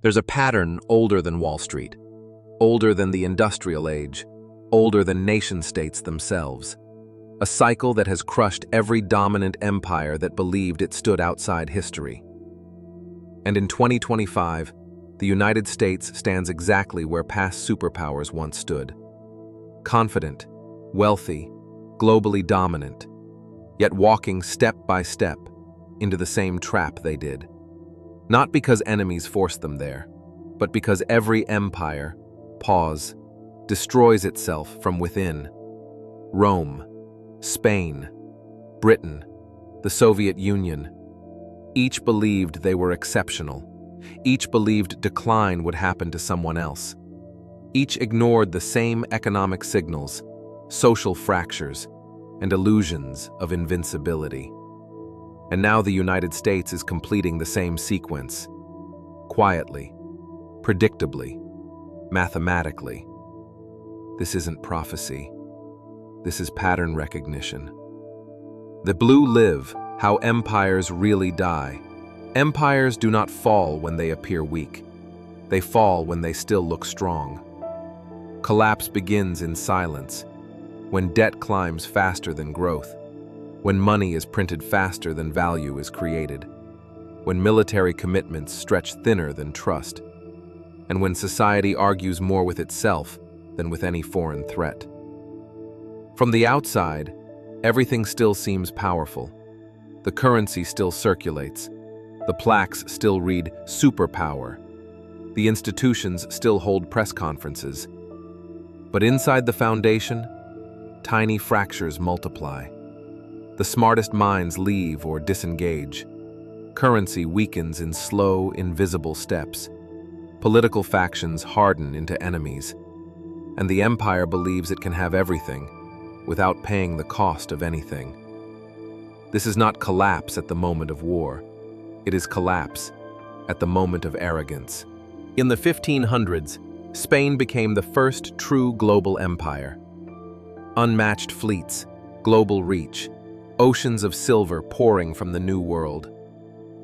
There's a pattern older than Wall Street, older than the industrial age, older than nation-states themselves. A cycle that has crushed every dominant empire that believed it stood outside history. And in 2025, the United States stands exactly where past superpowers once stood. Confident, wealthy, globally dominant, yet walking step by step into the same trap they did. Not because enemies forced them there, but because every empire, destroys itself from within. Rome, Spain, Britain, the Soviet Union. Each believed they were exceptional. Each believed decline would happen to someone else. Each ignored the same economic signals, social fractures, and illusions of invincibility. And now the United States is completing the same sequence. Quietly, predictably, mathematically. This isn't prophecy. This is pattern recognition. The blue live how empires really die. Empires do not fall when they appear weak. They fall when they still look strong. Collapse begins in silence, when debt climbs faster than growth, when money is printed faster than value is created, when military commitments stretch thinner than trust, and when society argues more with itself than with any foreign threat. From the outside, everything still seems powerful. The currency still circulates. The plaques still read superpower. The institutions still hold press conferences. But inside the foundation, tiny fractures multiply. The smartest minds leave or disengage. Currency weakens in slow, invisible steps. Political factions harden into enemies. And the empire believes it can have everything without paying the cost of anything. This is not collapse at the moment of war. It is collapse at the moment of arrogance. In the 1500s, Spain became the first true global empire. Unmatched fleets, global reach, oceans of silver pouring from the New World.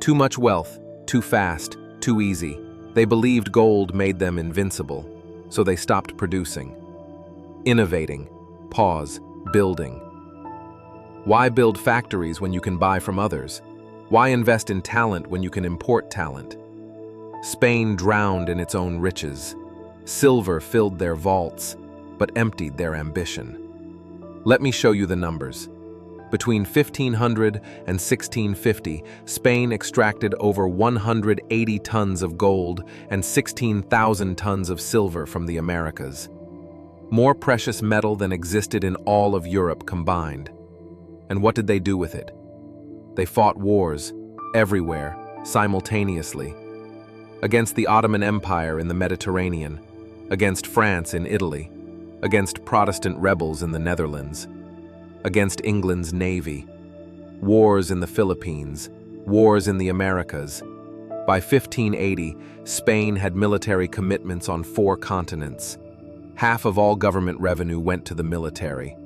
Too much wealth, too fast, too easy. They believed gold made them invincible, so they stopped producing. Innovating, building. Why build factories when you can buy from others? Why invest in talent when you can import talent? Spain drowned in its own riches. Silver filled their vaults, but emptied their ambition. Let me show you the numbers. Between 1500 and 1650, Spain extracted over 180 tons of gold and 16,000 tons of silver from the Americas. More precious metal than existed in all of Europe combined. And what did they do with it? They fought wars, everywhere, simultaneously. Against the Ottoman Empire in the Mediterranean, against France in Italy, against Protestant rebels in the Netherlands, against England's navy, wars in the Philippines, wars in the Americas. By 1580, Spain had military commitments on 4 continents. Half of all government revenue went to the military.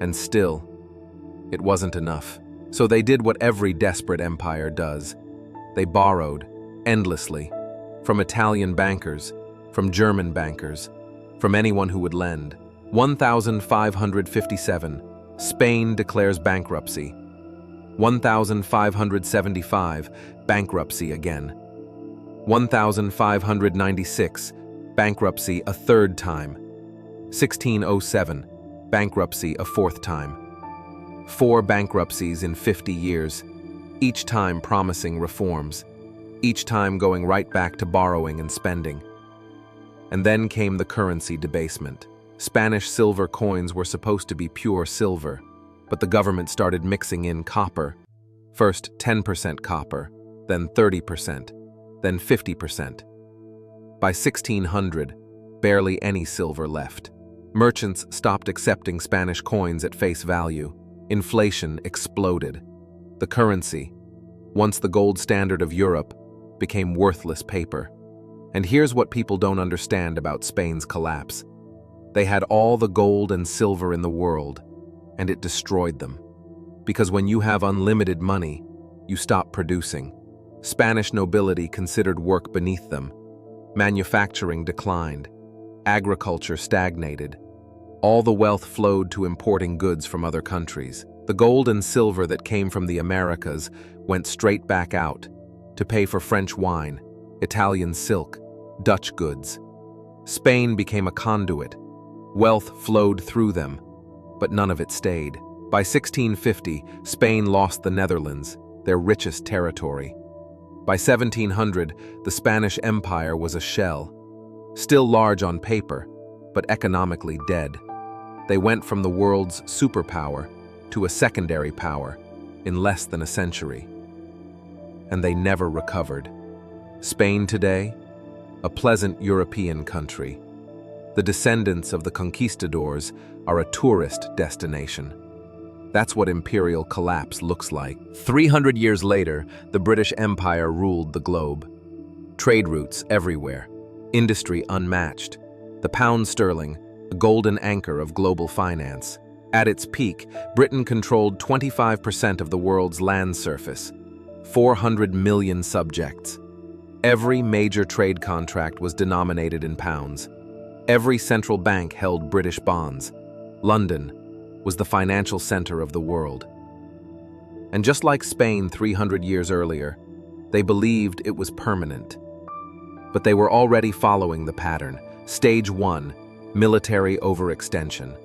And still, it wasn't enough. So they did what every desperate empire does. They borrowed, endlessly, from Italian bankers, from German bankers, from anyone who would lend. 1557, Spain declares bankruptcy. 1575, bankruptcy again. 1596, bankruptcy a 3rd time. 1607, bankruptcy a 4th time. 4 bankruptcies in 50 years, each time promising reforms, each time going right back to borrowing and spending. And then came the currency debasement. Spanish silver coins were supposed to be pure silver, but the government started mixing in copper. First 10% copper, then 30%, then 50%. By 1600, barely any silver left. Merchants stopped accepting Spanish coins at face value. Inflation exploded. The currency, once the gold standard of Europe, became worthless paper. And here's what people don't understand about Spain's collapse. They had all the gold and silver in the world, and it destroyed them. Because when you have unlimited money, you stop producing. Spanish nobility considered work beneath them. Manufacturing declined. Agriculture stagnated. All the wealth flowed to importing goods from other countries. The gold and silver that came from the Americas went straight back out to pay for French wine, Italian silk, Dutch goods. Spain became a conduit. Wealth flowed through them, but none of it stayed. By 1650, Spain lost the Netherlands, their richest territory. By 1700, the Spanish Empire was a shell, still large on paper, but economically dead. They went from the world's superpower to a secondary power in less than a century. And they never recovered. Spain today, a pleasant European country. The descendants of the conquistadors are a tourist destination. That's what imperial collapse looks like. 300 years later, the British Empire ruled the globe. Trade routes everywhere, industry unmatched. The pound sterling, a golden anchor of global finance. At its peak, Britain controlled 25% of the world's land surface, 400 million subjects. Every major trade contract was denominated in pounds. Every central bank held British bonds. London was the financial center of the world. And just like Spain 300 years earlier, they believed it was permanent. But they were already following the pattern. Stage 1, military overextension.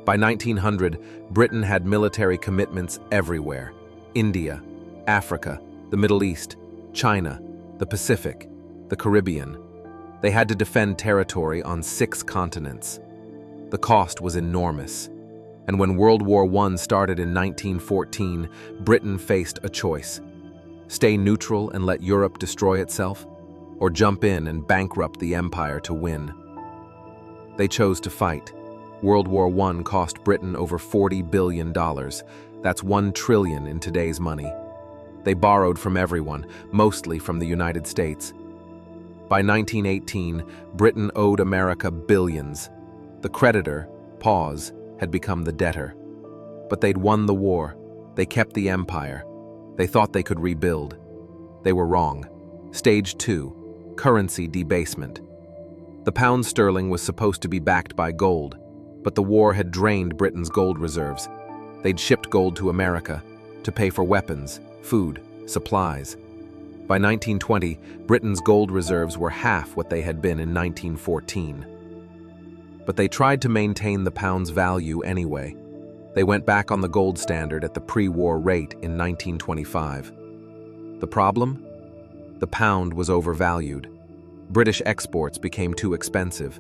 By 1900, Britain had military commitments everywhere. India, Africa, the Middle East, China, the Pacific, the Caribbean. They had to defend territory on 6 continents. The cost was enormous. And when World War I started in 1914, Britain faced a choice. Stay neutral and let Europe destroy itself, or jump in and bankrupt the empire to win. They chose to fight. World War I cost Britain over $40 billion. That's $1 trillion in today's money. They borrowed from everyone, mostly from the United States. By 1918, Britain owed America billions. The creditor, pause, had become the debtor. But they'd won the war. They kept the empire. They thought they could rebuild. They were wrong. Stage 2, currency debasement. The pound sterling was supposed to be backed by gold, but the war had drained Britain's gold reserves. They'd shipped gold to America to pay for weapons, food, supplies. By 1920, Britain's gold reserves were half what they had been in 1914. But they tried to maintain the pound's value anyway. They went back on the gold standard at the pre-war rate in 1925. The problem? The pound was overvalued. British exports became too expensive.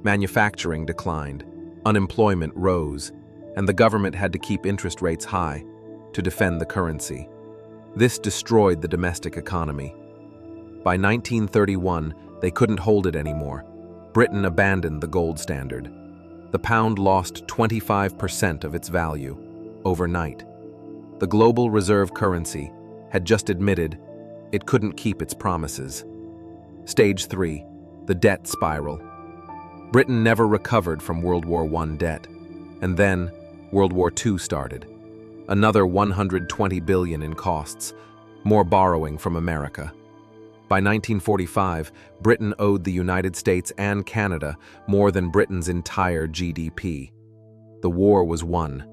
Manufacturing declined. Unemployment rose, and the government had to keep interest rates high to defend the currency. This destroyed the domestic economy. By 1931, they couldn't hold it anymore. Britain abandoned the gold standard. The pound lost 25% of its value overnight. The global reserve currency had just admitted it couldn't keep its promises. Stage 3, the debt spiral. Britain never recovered from World War I debt, and then World War II started. Another $120 billion in costs, more borrowing from America. By 1945, Britain owed the United States and Canada more than Britain's entire GDP. The war was won,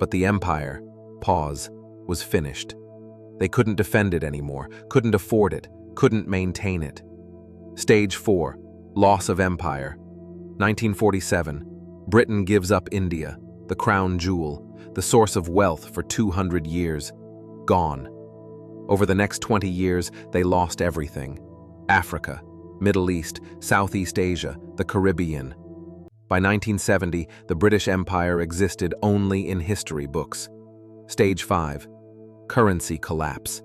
but the empire, pause, was finished. They couldn't defend it anymore, couldn't afford it, couldn't maintain it. Stage 4, loss of empire. 1947, Britain gives up India, the crown jewel, the source of wealth for 200 years, gone. Over the next 20 years, they lost everything. Africa, Middle East, Southeast Asia, the Caribbean. By 1970, the British Empire existed only in history books. Stage 5, currency collapse.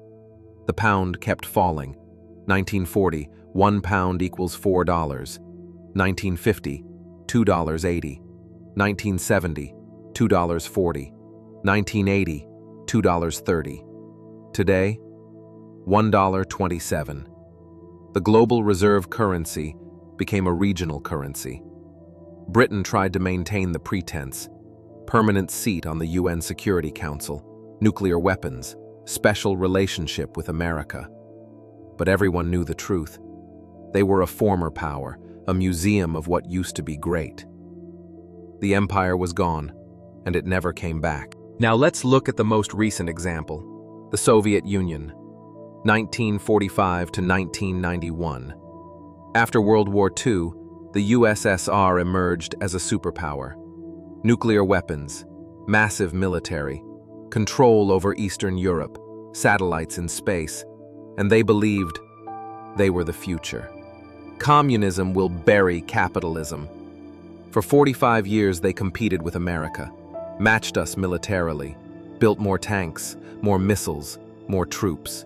The pound kept falling. 1940, 1 pound equals $4. 1950, $2.80. 1970, $2.40. 1980, $2.30. Today, $1.27. The global reserve currency became a regional currency. Britain tried to maintain the pretense: permanent seat on the UN Security Council, nuclear weapons, special relationship with America. But everyone knew the truth. They were a former power, a museum of what used to be great. The empire was gone, and it never came back. Now let's look at the most recent example, the Soviet Union, 1945 to 1991. After World War II, the USSR emerged as a superpower. Nuclear weapons, massive military, control over Eastern Europe, satellites in space, and they believed they were the future. Communism will bury capitalism. For 45 years they competed with America, matched us militarily, built more tanks, more missiles, more troops.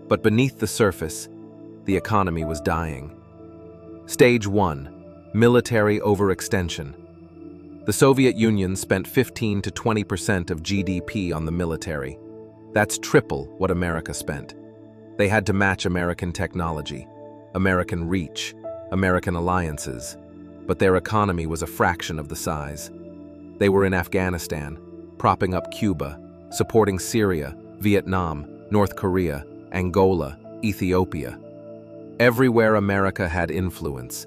But beneath the surface, the economy was dying. Stage 1. Military overextension. The Soviet Union spent 15 to 20% of GDP on the military. That's triple what America spent. They had to match American technology, American reach, American alliances, but their economy was a fraction of the size. They were in Afghanistan, propping up Cuba, supporting Syria, Vietnam, North Korea, Angola, Ethiopia. Everywhere America had influence,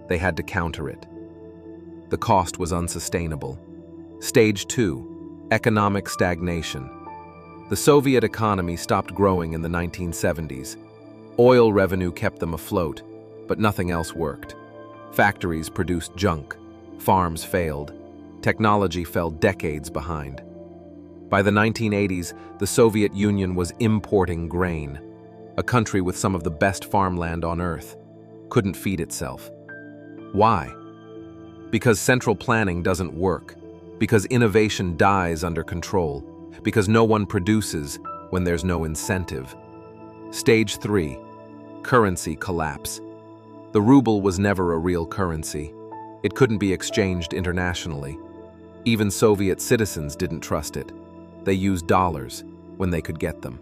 they had to counter it. The cost was unsustainable. Stage 2. Economic stagnation. The Soviet economy stopped growing in the 1970s. Oil revenue kept them afloat, but nothing else worked. Factories produced junk, farms failed, technology fell decades behind. By the 1980s, the Soviet Union was importing grain. A country with some of the best farmland on Earth couldn't feed itself. Why? Because central planning doesn't work, because innovation dies under control, because no one produces when there's no incentive. Stage 3. Currency collapse. The ruble was never a real currency. It couldn't be exchanged internationally. Even Soviet citizens didn't trust it. They used dollars when they could get them.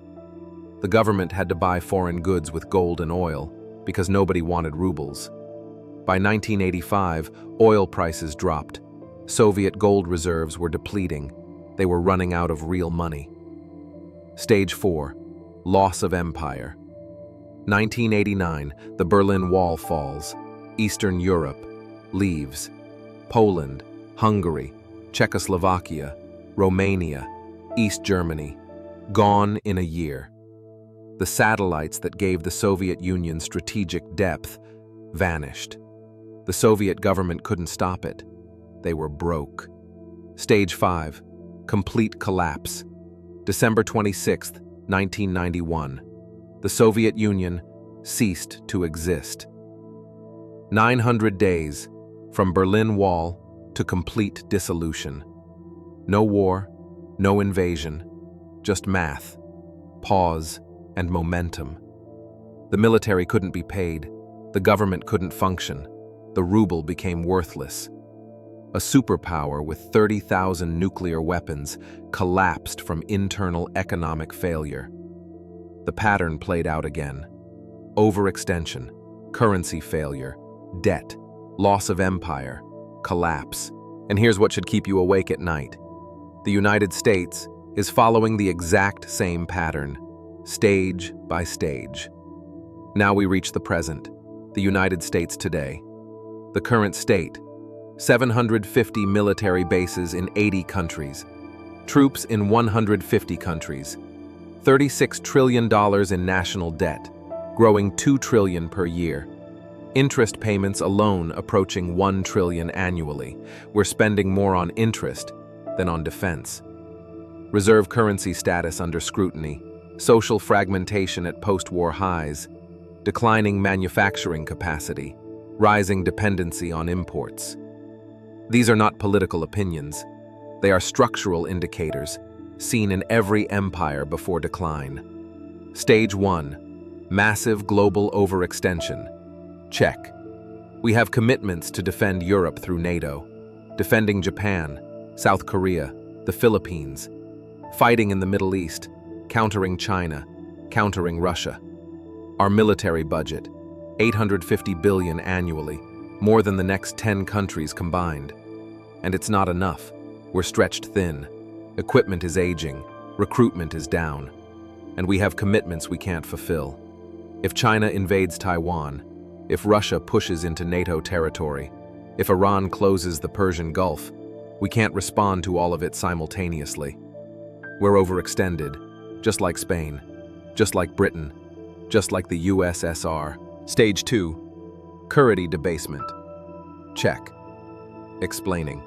The government had to buy foreign goods with gold and oil because nobody wanted rubles. By 1985, oil prices dropped. Soviet gold reserves were depleting. They were running out of real money. Stage 4. Loss of empire. 1989, the Berlin Wall falls. Eastern Europe leaves. Poland, Hungary, Czechoslovakia, Romania, East Germany, gone in a year. The satellites that gave the Soviet Union strategic depth vanished. The Soviet government couldn't stop it. They were broke. Stage 5. Complete collapse. December 26, 1991. The Soviet Union ceased to exist. 900 days from Berlin Wall to complete dissolution. No war, no invasion, just math, pause, and momentum. The military couldn't be paid. The government couldn't function. The ruble became worthless. A superpower with 30,000 nuclear weapons collapsed from internal economic failure. The pattern played out again. Overextension, currency failure, debt, loss of empire, collapse. And here's what should keep you awake at night. The United States is following the exact same pattern, stage by stage. Now we reach the present, the United States today. The current state: 750 military bases in 80 countries, troops in 150 countries, $36 trillion in national debt, growing $2 trillion per year. Interest payments alone approaching $1 trillion annually. We're spending more on interest than on defense. Reserve currency status under scrutiny, social fragmentation at post-war highs, declining manufacturing capacity, rising dependency on imports. These are not political opinions. They are structural indicators, seen in every empire before decline. Stage 1. Massive global overextension. Check. We have commitments to defend Europe through NATO, defending Japan, South Korea, the Philippines, fighting in the Middle East, countering China, countering Russia. Our military budget, $850 billion annually, more than the next 10 countries combined. And it's not enough. We're stretched thin. Equipment is aging, recruitment is down, and we have commitments we can't fulfill. If China invades Taiwan, if Russia pushes into NATO territory, if Iran closes the Persian Gulf, we can't respond to all of it simultaneously. We're overextended, just like Spain, just like Britain, just like the USSR. Stage 2, currency debasement. Check. Explaining.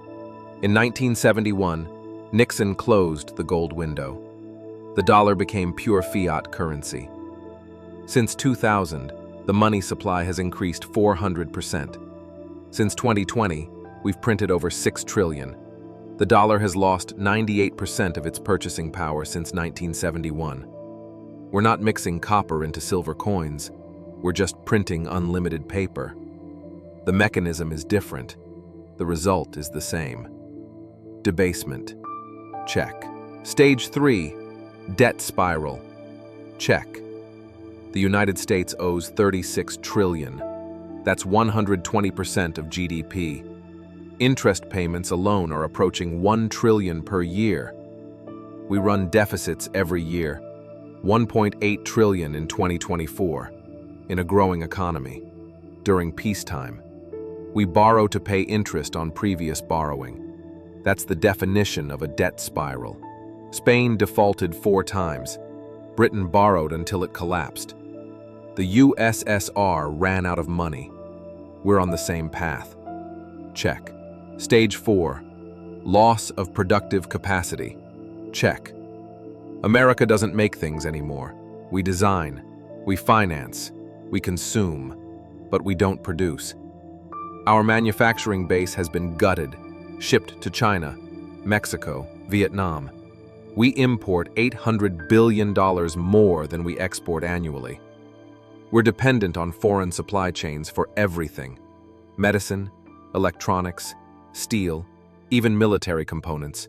In 1971, Nixon closed the gold window. The dollar became pure fiat currency. Since 2000, the money supply has increased 400%. Since 2020, we've printed over 6 trillion. The dollar has lost 98% of its purchasing power since 1971. We're not mixing copper into silver coins. We're just printing unlimited paper. The mechanism is different. The result is the same. Debasement. Check. Stage 3, debt spiral. Check. The United States owes 36 trillion. That's 120% of GDP. Interest payments alone are approaching 1 trillion per year. We run deficits every year, 1.8 trillion in 2024, in a growing economy. During peacetime, we borrow to pay interest on previous borrowing. That's the definition of a debt spiral. Spain defaulted 4 times. Britain borrowed until it collapsed. The USSR ran out of money. We're on the same path. Check. Stage 4, loss of productive capacity. Check. America doesn't make things anymore. We design, we finance, we consume, but we don't produce. Our manufacturing base has been gutted, shipped to China, Mexico, Vietnam. We import $800 billion more than we export annually. We're dependent on foreign supply chains for everything: medicine, electronics, steel, even military components.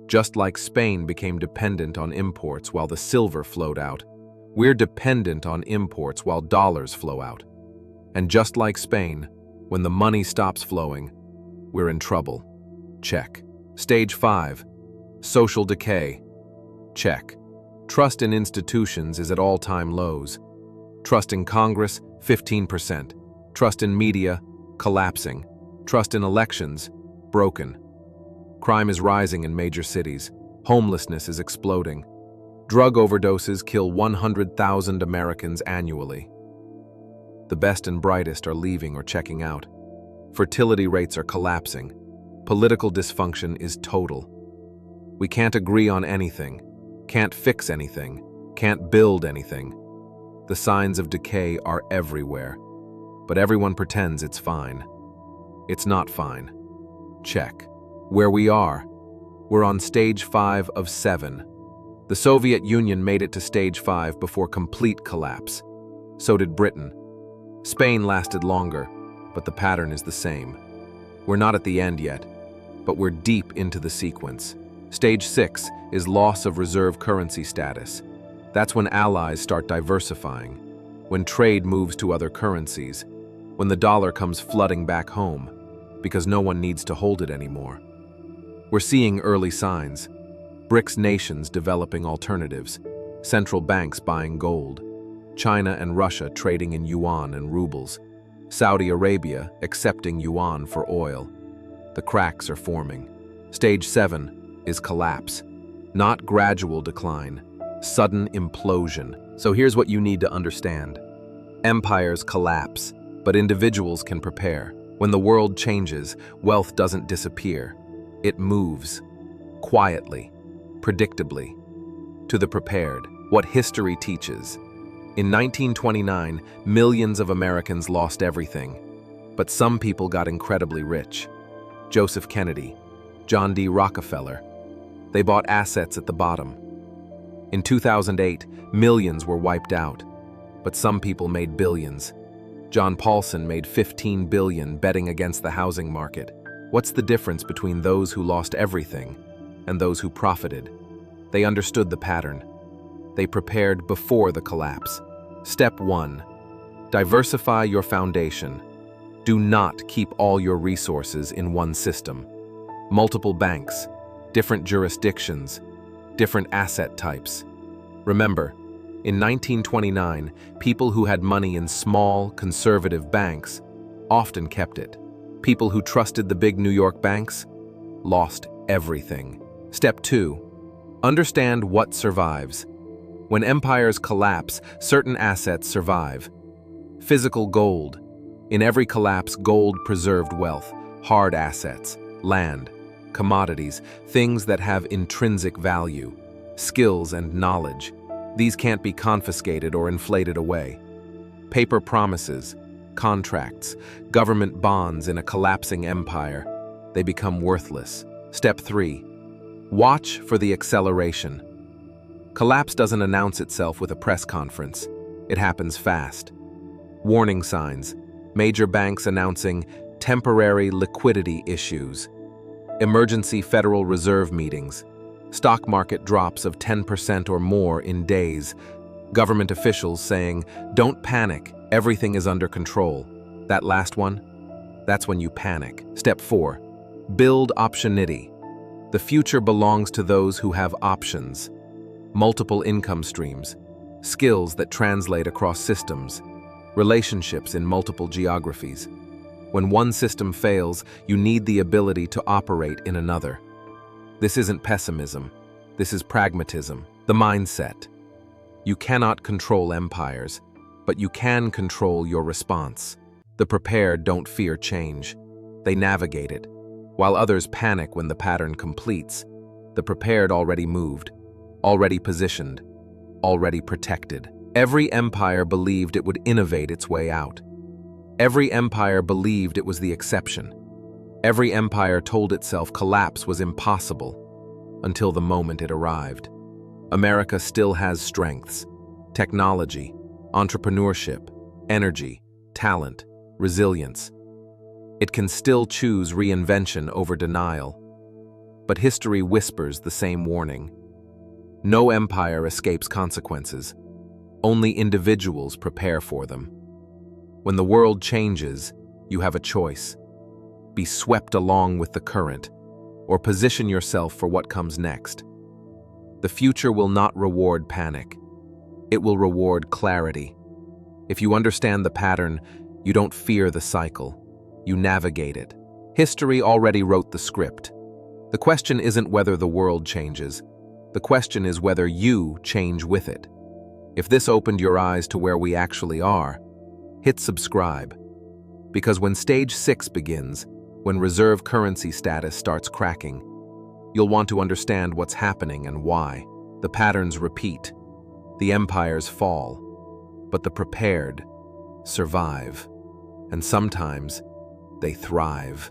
Just like Spain became dependent on imports while the silver flowed out, we're dependent on imports while dollars flow out. And just like Spain, when the money stops flowing, we're in trouble. Check. Stage 5, social decay. Check. Trust in institutions is at all-time lows. Trust in Congress, 15%. Trust in media, collapsing. Trust in elections, broken. Crime is rising in major cities. Homelessness is exploding. Drug overdoses kill 100,000 Americans annually. The best and brightest are leaving or checking out. Fertility rates are collapsing. Political dysfunction is total. We can't agree on anything, can't fix anything, can't build anything. The signs of decay are everywhere, but everyone pretends it's fine. It's not fine. Check. Where we are, we're on stage 5 of 7. The Soviet Union made it to stage 5 before complete collapse. So did Britain. Spain lasted longer, but the pattern is the same. We're not at the end yet, but we're deep into the sequence. Stage 6 is loss of reserve currency status. That's when allies start diversifying, when trade moves to other currencies, when the dollar comes flooding back home, because no one needs to hold it anymore. We're seeing early signs. BRICS nations developing alternatives, central banks buying gold, China and Russia trading in yuan and rubles, Saudi Arabia accepting yuan for oil. The cracks are forming. Stage 7 is collapse, not gradual decline, sudden implosion. So here's what you need to understand. Empires collapse, but individuals can prepare. When the world changes, wealth doesn't disappear. It moves, quietly, predictably, to the prepared. What history teaches. In 1929, millions of Americans lost everything, but some people got incredibly rich. Joseph Kennedy, John D. Rockefeller. They bought assets at the bottom. In 2008, millions were wiped out, but some people made billions. John Paulson made $15 billion betting against the housing market. What's the difference between those who lost everything and those who profited? They understood the pattern. They prepared before the collapse. Step 1. Diversify your foundation. Do not keep all your resources in one system. Multiple banks, different jurisdictions, different asset types. Remember, In 1929, people who had money in small, conservative banks often kept it. People who trusted the big New York banks lost everything. Step 2. Understand what survives. When empires collapse, certain assets survive. Physical gold. In every collapse, gold preserved wealth, hard assets, land, commodities, things that have intrinsic value, skills and knowledge. These can't be confiscated or inflated away. Paper promises, contracts, government bonds in a collapsing empire. They become worthless. Step 3. Watch for the acceleration. Collapse doesn't announce itself with a press conference. It happens fast. Warning signs. Major banks announcing temporary liquidity issues. Emergency Federal Reserve meetings. Stock market drops of 10% or more in days. Government officials saying, "Don't panic, everything is under control." That last one? That's when you panic. Step 4. Build optionity. The future belongs to those who have options. Multiple income streams, skills that translate across systems, relationships in multiple geographies. When one system fails, you need the ability to operate in another. This isn't pessimism. This is pragmatism, the mindset. You cannot control empires, but you can control your response. The prepared don't fear change. They navigate it. While others panic when the pattern completes, the prepared already moved, already positioned, already protected. Every empire believed it would innovate its way out. Every empire believed it was the exception. Every empire told itself collapse was impossible until the moment it arrived. America still has strengths: technology, entrepreneurship, energy, talent, resilience. It can still choose reinvention over denial. But history whispers the same warning. No empire escapes consequences. Only individuals prepare for them. When the world changes, you have a choice. Be swept along with the current, or position yourself for what comes next. The future will not reward panic. It will reward clarity. If you understand the pattern, you don't fear the cycle. You navigate it. History already wrote the script. The question isn't whether the world changes. The question is whether you change with it. If this opened your eyes to where we actually are, hit subscribe. Because when stage 6 begins, when reserve currency status starts cracking, you'll want to understand what's happening and why. The patterns repeat. The empires fall. But the prepared survive. And sometimes they thrive.